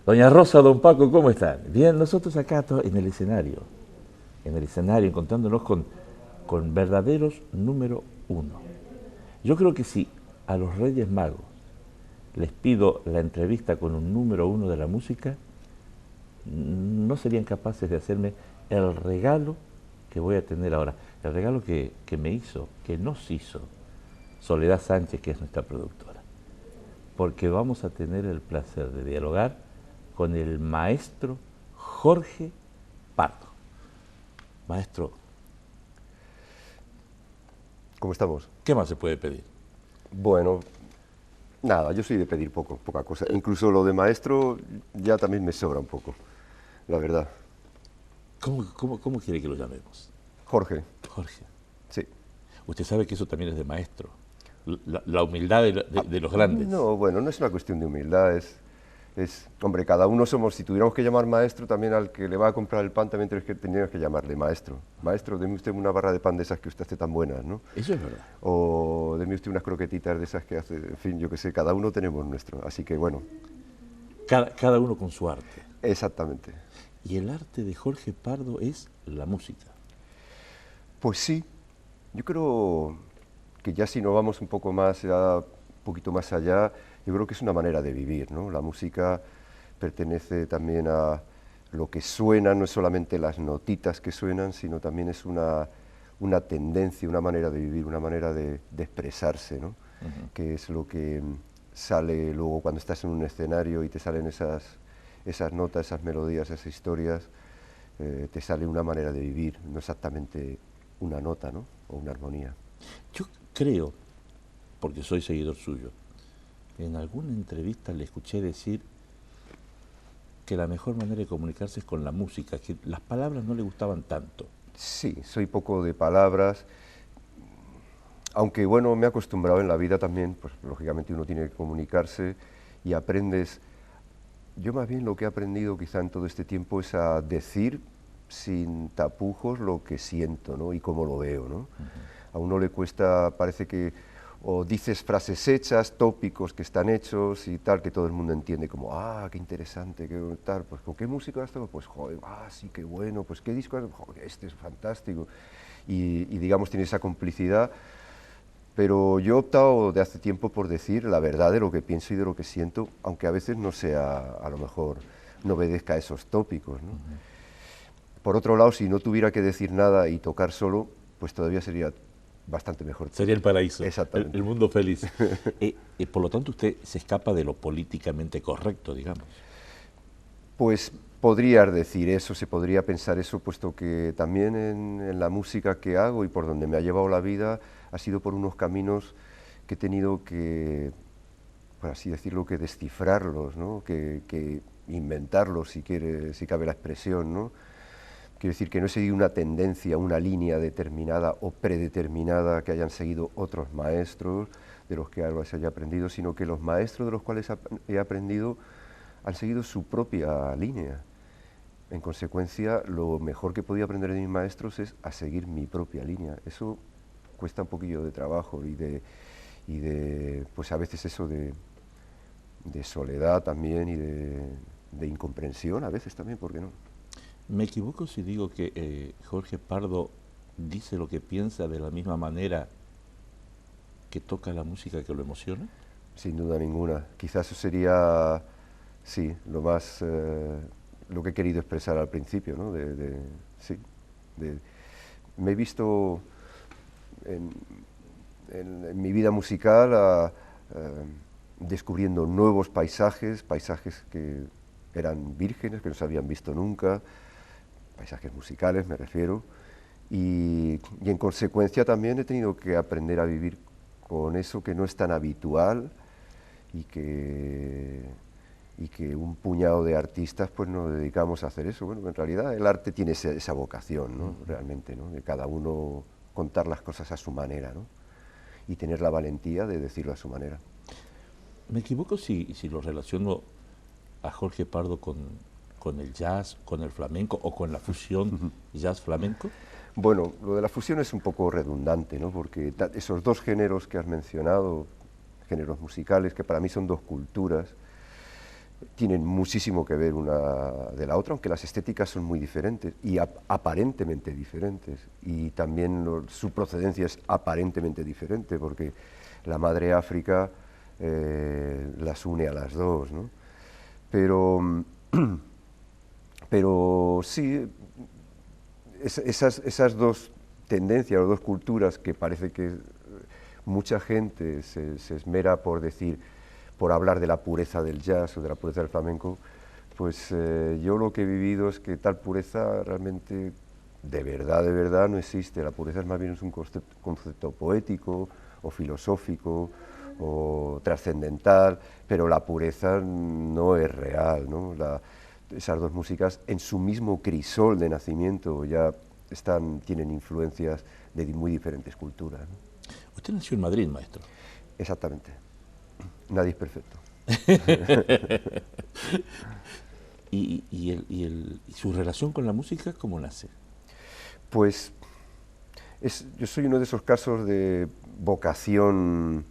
Doña Rosa, don Paco, ¿cómo están? Bien, nosotros acá en el escenario, encontrándonos con verdaderos número uno. Yo creo que si a los Reyes Magos les pido la entrevista con un número uno de la música, no serían capaces de hacerme el regalo que voy a tener ahora, el regalo que me hizo, que nos hizo Soledad Sánchez, que es nuestra productora, porque vamos a tener el placer de dialogar con el maestro Jorge Pardo. Maestro, ¿Cómo estamos? ¿qué más se puede pedir? Bueno, nada, yo soy de pedir poca cosa. Incluso lo de maestro ya también me sobra un poco, la verdad. ¿Cómo quiere que lo llamemos? Jorge, Jorge, sí. usted sabe que eso también es de maestro, la humildad de los grandes. No, bueno, no es una cuestión de humildad, hombre, cada uno somos, si tuviéramos que llamar maestro, también al que le va a comprar el pan también tendríamos que llamarle maestro. Maestro, deme usted una barra de pan de esas que usted hace tan buenas, ¿no? Eso es verdad. O deme usted unas croquetitas de esas que hace, en fin, yo qué sé, cada uno tenemos nuestro, así que bueno, Cada uno con su arte. exactamente. Y el arte de Jorge Pardo es la música. Pues sí, yo creo que ya si nos vamos un poco más, ya, un poquito más allá, yo creo que es una manera de vivir, ¿no? La música pertenece también a lo que suena, no es solamente las notitas que suenan, sino también es una tendencia, una manera de vivir, una manera de expresarse, ¿no? Que es lo que sale luego cuando estás en un escenario y te salen esas notas, esas melodías, esas historias, te sale una manera de vivir, no exactamente una nota, ¿no? O una armonía. Yo creo, porque soy seguidor suyo, en alguna entrevista le escuché decir que la mejor manera de comunicarse es con la música, que las palabras no le gustaban tanto. Sí, soy poco de palabras, aunque bueno, me he acostumbrado en la vida también, pues lógicamente uno tiene que comunicarse y aprendes. Yo más bien lo que he aprendido quizá en todo este tiempo es a decir sin tapujos lo que siento, ¿no? Y cómo lo veo, ¿no? A uno le cuesta, parece que o dices frases hechas, tópicos que están hechos y tal, que todo el mundo entiende como, ah, qué interesante, qué tal, pues ¿con qué música has tocado? Pues joder, ah, sí, qué bueno, pues ¿qué disco has? Joder, este es fantástico. Y digamos, tiene esa complicidad, pero yo he optado de hace tiempo por decir la verdad de lo que pienso y de lo que siento, aunque a veces no sea, a lo mejor, no obedezca a esos tópicos, ¿no? Por otro lado, si no tuviera que decir nada y tocar solo, pues todavía sería bastante mejor. Sería el paraíso, Exactamente. el mundo feliz. Por lo tanto, usted se escapa de lo políticamente correcto, digamos. Pues podrías decir eso, se podría pensar eso, puesto que también en la música que hago y por donde me ha llevado la vida ha sido por unos caminos que he tenido que, por así decirlo, que descifrarlos, ¿no? que inventarlos, si cabe la expresión, ¿no? Quiero decir que no he seguido una tendencia, una línea determinada o predeterminada que hayan seguido otros maestros, de los que algo se haya aprendido, sino que los maestros de los cuales he aprendido han seguido su propia línea. En consecuencia, lo mejor que podía aprender de mis maestros es a seguir mi propia línea. Eso cuesta un poquillo de trabajo y de pues a veces eso de soledad también y de incomprensión, a veces también, ¿por qué no? ¿Me equivoco si digo que Jorge Pardo dice lo que piensa de la misma manera que toca la música que lo emociona? Sin duda ninguna. Quizás eso sería, sí, lo más, lo que he querido expresar al principio, ¿no? Sí, me he visto en mi vida musical descubriendo nuevos paisajes, paisajes que eran vírgenes, que no se habían visto nunca, paisajes musicales me refiero, y en consecuencia también he tenido que aprender a vivir con eso que no es tan habitual y que un puñado de artistas pues nos dedicamos a hacer eso. Bueno, en realidad el arte tiene esa vocación, ¿no? Realmente, ¿no? De cada uno contar las cosas a su manera, ¿no? Y tener la valentía de decirlo a su manera. ¿Me equivoco si lo relaciono a Jorge Pardo con el jazz, con el flamenco o con la fusión jazz-flamenco? Bueno, lo de la fusión es un poco redundante, ¿no? Porque esos dos géneros que has mencionado, géneros musicales, que para mí son dos culturas, tienen muchísimo que ver una de la otra, aunque las estéticas son muy diferentes y aparentemente diferentes. Y también su procedencia es aparentemente diferente, porque la madre África las une a las dos, ¿no? Pero, pero sí, esas dos tendencias o dos culturas que parece que mucha gente se esmera por decir, por hablar de la pureza del jazz o de la pureza del flamenco, pues yo lo que he vivido es que tal pureza realmente de verdad no existe. La pureza es más bien un concepto poético o filosófico o trascendental, pero la pureza no es real, ¿no? Esas dos músicas en su mismo crisol de nacimiento ya tienen influencias de muy diferentes culturas, ¿no? Usted nació en Madrid, maestro. Exactamente. Nadie es perfecto. ¿Y su relación con la música cómo nace? Pues yo soy uno de esos casos de vocación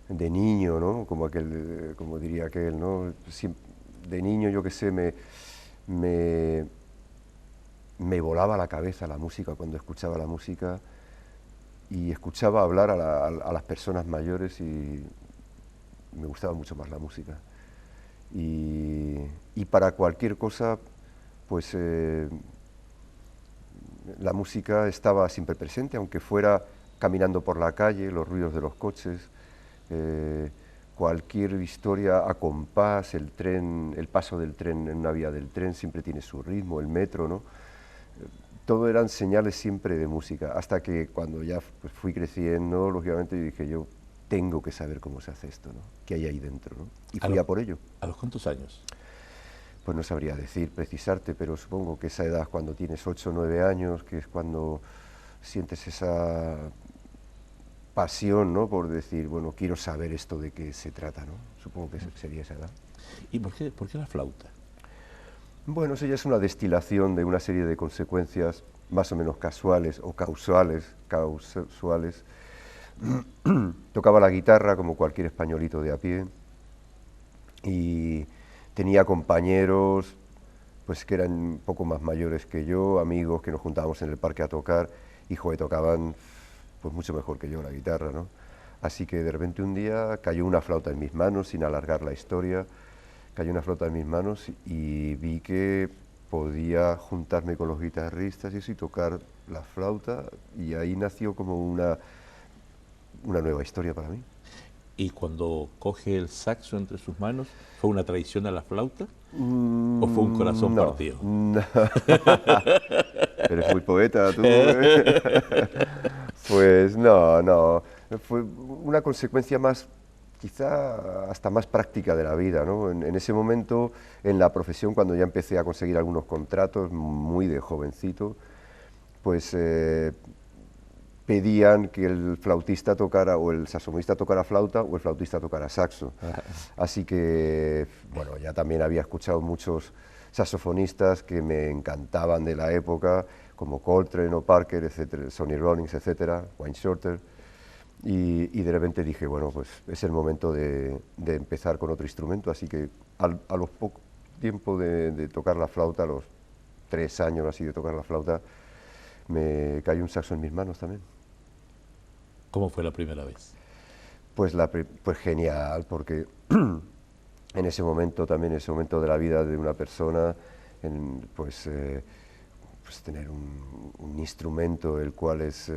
de niño, ¿no? Como diría aquel, ¿no? De niño, yo qué sé, me volaba la cabeza la música cuando escuchaba la música y escuchaba hablar a las personas mayores y me gustaba mucho más la música. Y para cualquier cosa, pues la música estaba siempre presente, aunque fuera caminando por la calle, los ruidos de los coches, cualquier historia a compás, el tren, el paso del tren en una vía del tren siempre tiene su ritmo, el metro, ¿no? Todo eran señales siempre de música, hasta que cuando ya fui creciendo, lógicamente dije yo, tengo que saber cómo se hace esto, ¿no? ¿Qué hay ahí dentro, ¿no? Y fui a por ello. ¿A los cuántos años? Pues no sabría decir, precisarte, pero supongo que esa edad cuando tienes 8 o 9 años, que es cuando sientes esa pasión, ¿no? Por decir, bueno, quiero saber esto de qué se trata, ¿no? Supongo que sería esa edad. ¿Y por qué la flauta? Bueno, eso ya es una destilación de una serie de consecuencias más o menos casuales o causales. Tocaba la guitarra como cualquier españolito de a pie y tenía compañeros pues que eran un poco más mayores que yo, amigos que nos juntábamos en el parque a tocar y tocaban pues mucho mejor que yo la guitarra, ¿no? Así que de repente un día cayó una flauta en mis manos, sin alargar la historia, cayó una flauta en mis manos y vi que podía juntarme con los guitarristas y tocar la flauta y ahí nació como una nueva historia para mí. ¿Y cuando coge el saxo entre sus manos, fue una traición a la flauta? ¿O fue un corazón No, partido? no. Eres muy poeta tú. Pues no. Fue una consecuencia más, quizá hasta más práctica de la vida, ¿no? En ese momento, en la profesión, cuando ya empecé a conseguir algunos contratos, muy de jovencito, pues pedían que el flautista tocara o el saxofonista tocara flauta o el flautista tocara saxo. Así que, bueno, ya también había escuchado muchos saxofonistas que me encantaban de la época, como Coltrane o Parker, etcétera, Sonny Rollins, etcétera, Wayne Shorter. Y de repente dije, bueno, pues es el momento de empezar con otro instrumento, así que a los poco tiempo de tocar la flauta, a los 3 años así de tocar la flauta, me cayó un saxo en mis manos también. ¿Cómo fue la primera vez? Pues genial, porque en ese momento también, en ese momento de la vida de una persona, pues tener un instrumento el cual es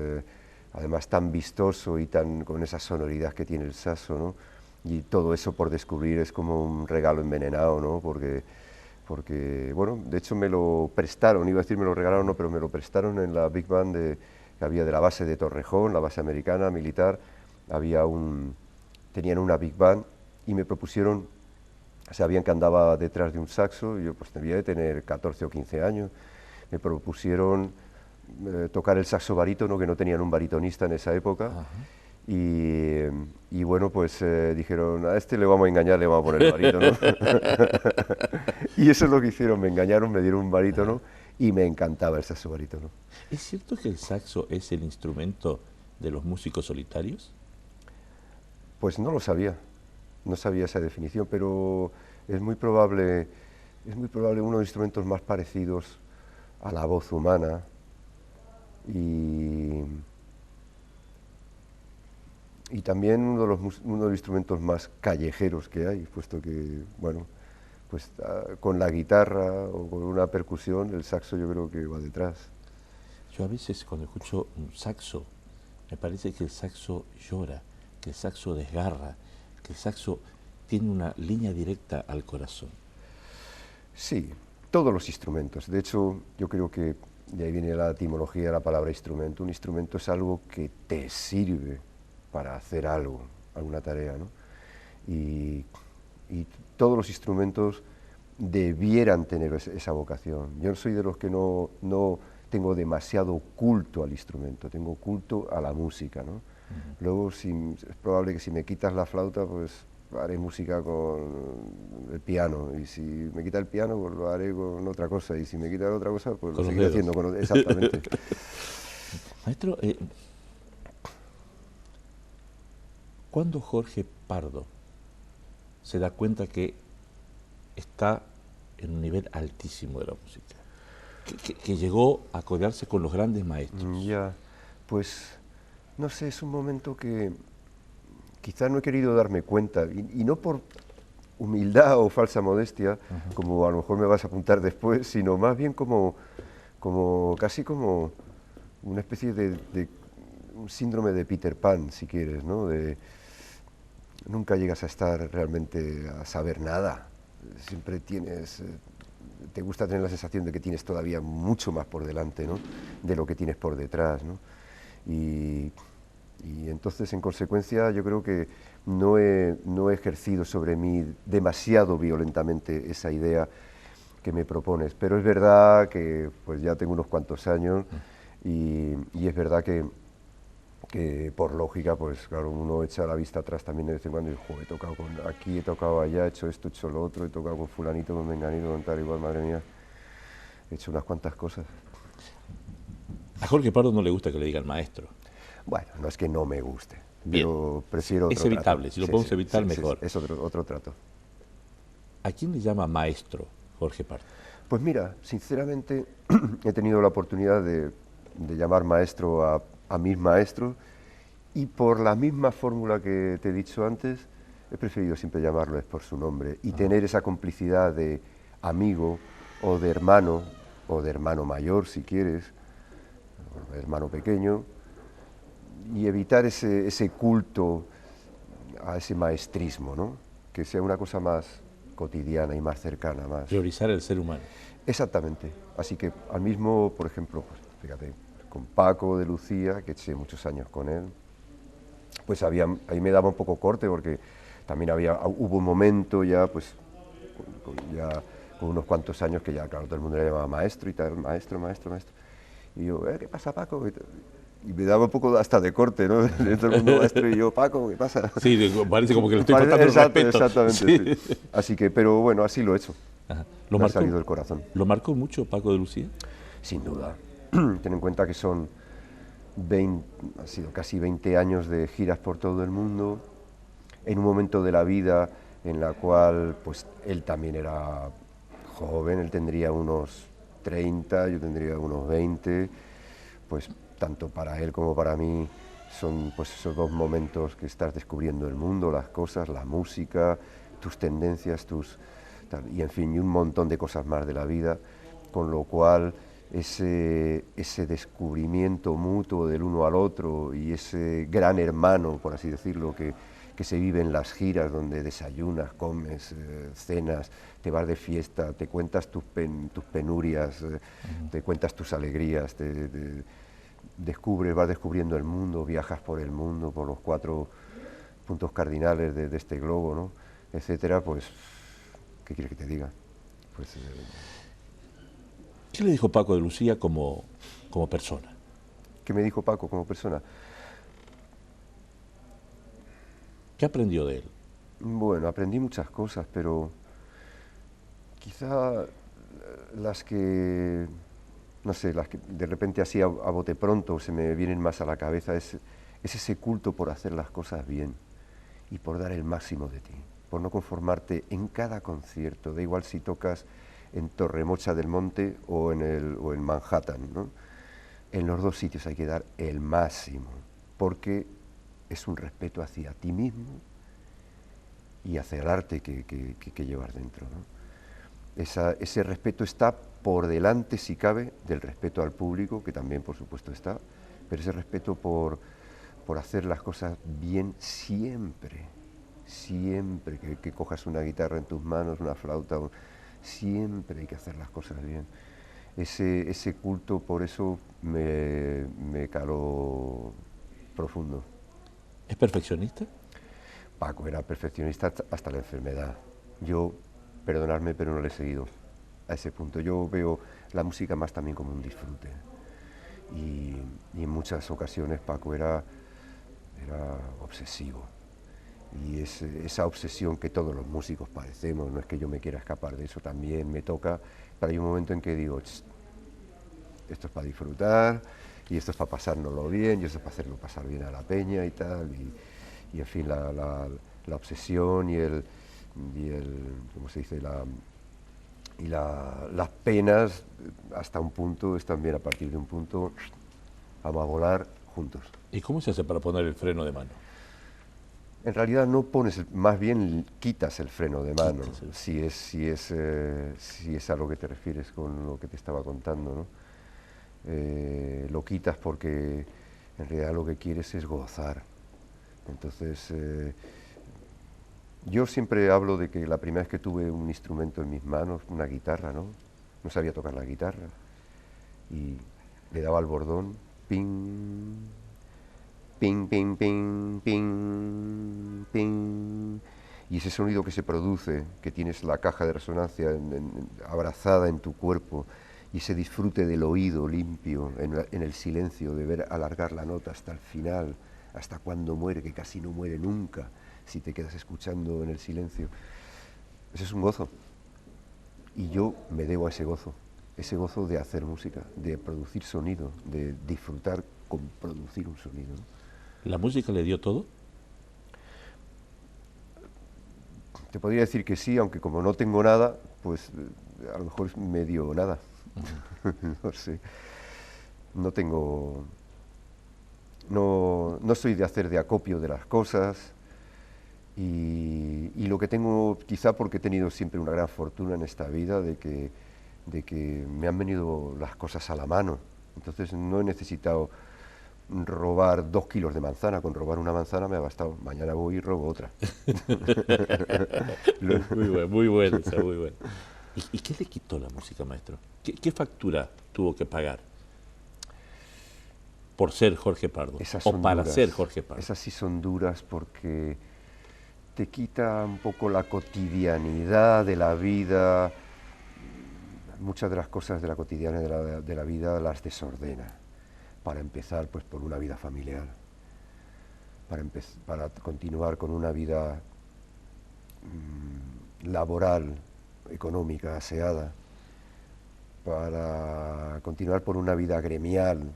además tan vistoso y con esa sonoridad que tiene el saxo, ¿no? Y todo eso por descubrir es como un regalo envenenado, ¿no? Porque bueno, de hecho me lo prestaron, iba a decir me lo regalaron, no, pero me lo prestaron en la Big Band que había de la base de Torrejón, la base americana, militar, tenían una Big Band y me propusieron, sabían que andaba detrás de un saxo, y yo pues debía de tener 14 o 15 años, me propusieron tocar el saxo barítono, que no tenían un baritonista en esa época. Y bueno, pues dijeron, a este le vamos a engañar, le vamos a poner el barítono. Y eso es lo que hicieron, me engañaron, me dieron un barítono y me encantaba el saxo barítono. ¿Es cierto que el saxo es el instrumento de los músicos solitarios? Pues no lo sabía, no sabía esa definición, pero es muy probable uno de los instrumentos más parecidos a la voz humana y, y también uno de los instrumentos más callejeros que hay, puesto que, bueno, pues con la guitarra o con una percusión, el saxo yo creo que va detrás. Yo a veces cuando escucho un saxo, me parece que el saxo llora, que el saxo desgarra, que el saxo tiene una línea directa al corazón. Sí, todos los instrumentos. De hecho, yo creo que de ahí viene la etimología de la palabra instrumento. Un instrumento es algo que te sirve para hacer algo, alguna tarea, ¿no? Y, y todos los instrumentos debieran tener esa vocación. Yo soy de los que no tengo demasiado culto al instrumento, tengo culto a la música, ¿no? Luego, es probable que si me quitas la flauta, pues haré música con el piano, y si me quita el piano, pues lo haré con otra cosa, y si me quita otra cosa, pues Con lo los seguiré dedos. haciendo exactamente. Maestro, ¿cuándo Jorge Pardo se da cuenta que está en un nivel altísimo de la música? Que llegó a codearse con los grandes maestros. Ya, pues no sé, es un momento que quizá no he querido darme cuenta, y no por humildad o falsa modestia, como a lo mejor me vas a apuntar después, sino más bien casi como una especie de un síndrome de Peter Pan, si quieres, ¿no? Nunca llegas a estar realmente a saber nada, siempre te gusta tener la sensación de que tienes todavía mucho más por delante, ¿no? De lo que tienes por detrás, ¿no? Y entonces, en consecuencia, yo creo que no he ejercido sobre mí demasiado violentamente esa idea que me propones. Pero es verdad que pues ya tengo unos cuantos años y es verdad que por lógica, pues claro, uno echa la vista atrás también de vez en cuando y dice, he tocado aquí, he tocado allá, he hecho esto, he hecho lo otro, he tocado con fulanito, con menganito, con tal, igual, madre mía, he hecho unas cuantas cosas. A Jorge Pardo no le gusta que le digan maestro. Bueno, no es que no me guste, Bien. pero prefiero otro Es evitable, trato. si lo podemos evitar, mejor. Es otro trato. ¿A quién le llama maestro Jorge Pardo? Pues mira, sinceramente he tenido la oportunidad de llamar maestro a mis maestros, y por la misma fórmula que te he dicho antes, he preferido siempre llamarles por su nombre y tener esa complicidad de amigo o de hermano mayor, si quieres, o hermano pequeño, y evitar ese culto a ese maestrismo, ¿no? Que sea una cosa más cotidiana y más cercana, más... Priorizar el ser humano. Exactamente. Así que al mismo, por ejemplo, pues, fíjate, con Paco de Lucía, que eché muchos años con él, pues ahí me daba un poco corte porque también hubo un momento ya, pues, con unos cuantos años que ya, claro, todo el mundo le llamaba maestro y tal, maestro. Y yo, ¿qué pasa, Paco? Y me daba un poco hasta de corte, ¿no? Todo el mundo maestro y yo, Paco, ¿qué pasa? Sí, parece como que le estoy faltando el respeto. Exactamente, sí. Así que, pero bueno, así lo he hecho. Me ha salido del corazón. ¿Lo marcó mucho Paco de Lucía? Sin duda. Ten en cuenta que ha sido casi 20 años de giras por todo el mundo, en un momento de la vida en la cual pues él también era joven, él tendría unos 30, yo tendría unos 20, pues tanto para él como para mí son pues esos dos momentos que estás descubriendo el mundo, las cosas, la música, tus tendencias, y en fin, y un montón de cosas más de la vida, con lo cual ese descubrimiento mutuo del uno al otro y ese gran hermano, por así decirlo, que se vive en las giras donde desayunas, comes, cenas, te vas de fiesta, te cuentas tus penurias, te cuentas tus alegrías, vas descubriendo el mundo, viajas por el mundo, por los 4 puntos cardinales de este globo, ¿no? Etcétera, pues, ¿qué quieres que te diga? Pues, ¿qué le dijo Paco de Lucía como persona? ¿Qué me dijo Paco como persona? ¿Qué aprendió de él? Bueno, aprendí muchas cosas, pero quizá las que, no sé, las que de repente así a bote pronto se me vienen más a la cabeza es ese culto por hacer las cosas bien y por dar el máximo de ti, por no conformarte en cada concierto, da igual si tocas en Torremocha del Monte o en Manhattan, ¿no? En los dos sitios hay que dar el máximo, porque es un respeto hacia ti mismo y hacia el arte que llevas dentro, ¿no? Ese respeto está por delante, si cabe, del respeto al público, que también por supuesto está, pero ese respeto por hacer las cosas bien siempre, siempre que cojas una guitarra en tus manos, una flauta, siempre hay que hacer las cosas bien. Ese culto, por eso me caló profundo. ¿Es perfeccionista? Paco era perfeccionista hasta la enfermedad. Yo, perdonadme, pero no le he seguido a ese punto. Yo veo la música más también como un disfrute. Y en muchas ocasiones Paco era obsesivo. Y esa obsesión que todos los músicos padecemos, no es que yo me quiera escapar de eso, también me toca, pero hay un momento en que digo, esto es para disfrutar, y esto es para pasárnoslo bien, y esto es para hacerlo pasar bien a la peña y tal, y en fin, la obsesión y el ¿cómo se dice? Las penas, hasta un punto, es también a partir de un punto, vamos a volar juntos. ¿Y cómo se hace para poner el freno de mano? En realidad no pones, más bien quitas el freno de mano, Quitas si es a lo que te refieres con lo que te estaba contando, ¿no? Lo quitas porque en realidad lo que quieres es gozar. Entonces, yo siempre hablo de que la primera vez que tuve un instrumento en mis manos, una guitarra, ¿no? No sabía tocar la guitarra y le daba al bordón, ping, ping, ping, ping, ping, ping. Y ese sonido que se produce, que tienes la caja de resonancia abrazada en tu cuerpo, y ese disfrute del oído limpio, en el silencio, de ver alargar la nota hasta el final, hasta cuando muere, que casi no muere nunca, si te quedas escuchando en el silencio. Ese es un gozo. Y yo me debo a ese gozo de hacer música, de producir sonido, de disfrutar con producir un sonido, ¿no? ¿La música le dio todo? Te podría decir que sí, aunque como no tengo nada, pues a lo mejor me dio nada. No sé. No tengo... No soy de hacer de acopio de las cosas, y lo que tengo, quizá porque he tenido siempre una gran fortuna en esta vida, de que me han venido las cosas a la mano. Entonces no he necesitado robar 2 kilos de manzana. Con robar una manzana me ha bastado. Mañana voy y robo otra. Muy bueno, esa, muy bueno. ¿Y qué le quitó la música, maestro? ¿Qué factura tuvo que pagar por ser Jorge Pardo? Esas O son para duras. ser Jorge Pardo. Esas sí son duras porque te quita un poco la cotidianidad de la vida. Muchas de las cosas de la cotidianidad de la vida las desordena. Para empezar, pues por una vida familiar. Para continuar con una vida laboral, económica, aseada. Para continuar por una vida gremial.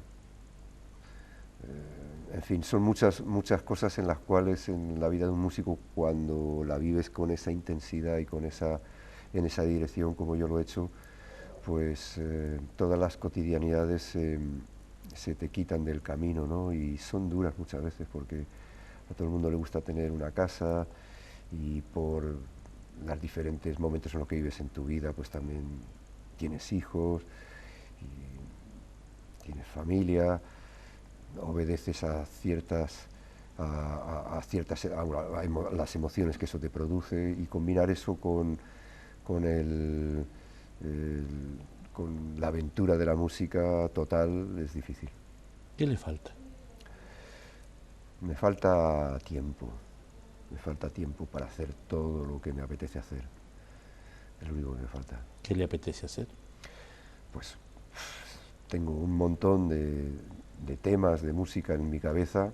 En fin, son muchas cosas en las cuales en la vida de un músico, cuando la vives con esa intensidad y en esa dirección como yo lo he hecho, pues todas las cotidianidades se te quitan del camino, ¿no? Y son duras muchas veces porque a todo el mundo le gusta tener una casa, y por los diferentes momentos en los que vives en tu vida, pues también tienes hijos, y tienes familia, obedeces a las emociones que eso te produce, y combinar eso con la aventura de la música total es difícil. ¿Qué le falta? Me falta tiempo para hacer todo lo que me apetece hacer. Es lo único que me falta. ¿Qué le apetece hacer? Pues tengo un montón de temas de música en mi cabeza,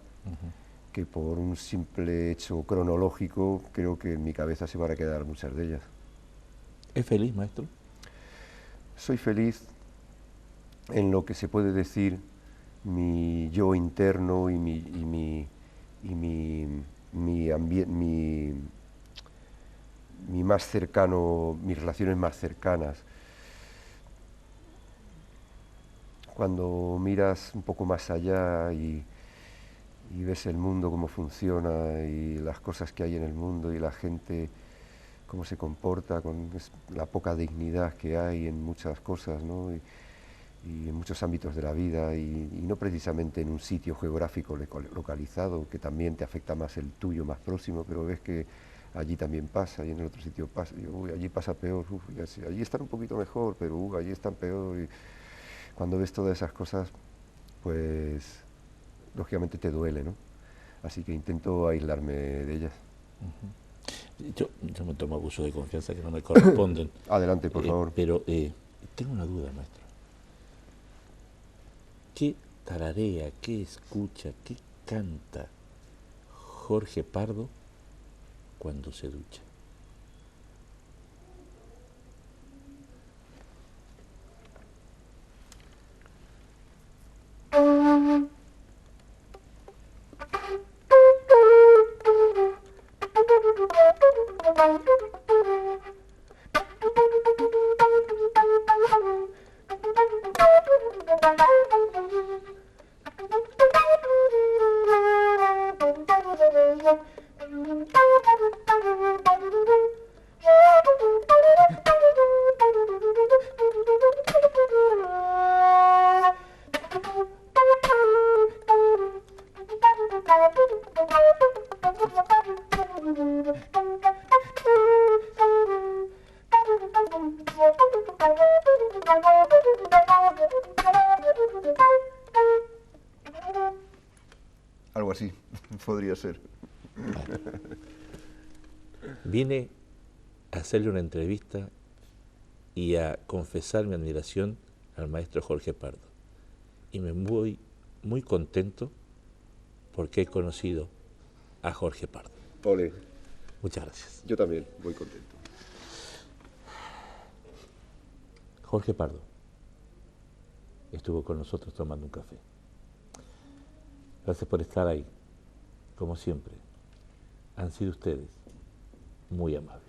que por un simple hecho cronológico creo que en mi cabeza se van a quedar muchas de ellas. ¿Es feliz, maestro? Soy feliz en lo que se puede decir mi yo interno y mi mi más cercano, mis relaciones más cercanas. Cuando miras un poco más allá y ves el mundo cómo funciona y las cosas que hay en el mundo y la gente cómo se comporta, con la poca dignidad que hay en muchas cosas, ¿no? Y en muchos ámbitos de la vida y no precisamente en un sitio geográfico localizado, que también te afecta más el tuyo más próximo, pero ves que allí también pasa y en el otro sitio pasa, y, uy, allí pasa peor, allí están un poquito mejor, pero allí están peor. Y cuando ves todas esas cosas, pues lógicamente te duele, ¿no? Así que intento aislarme de ellas. Yo me tomo abuso de confianza que no me corresponden. Adelante, por favor. Pero tengo una duda, maestro. ¿Qué tararea, qué escucha, qué canta Jorge Pardo cuando se ducha? Algo así, podría ser. Vine a hacerle una entrevista y a confesar mi admiración al maestro Jorge Pardo. Y me voy muy contento porque he conocido a Jorge Pardo. Ole. Muchas gracias. Yo también, muy contento. Jorge Pardo estuvo con nosotros tomando un café. Gracias por estar ahí. Como siempre, han sido ustedes muy amables.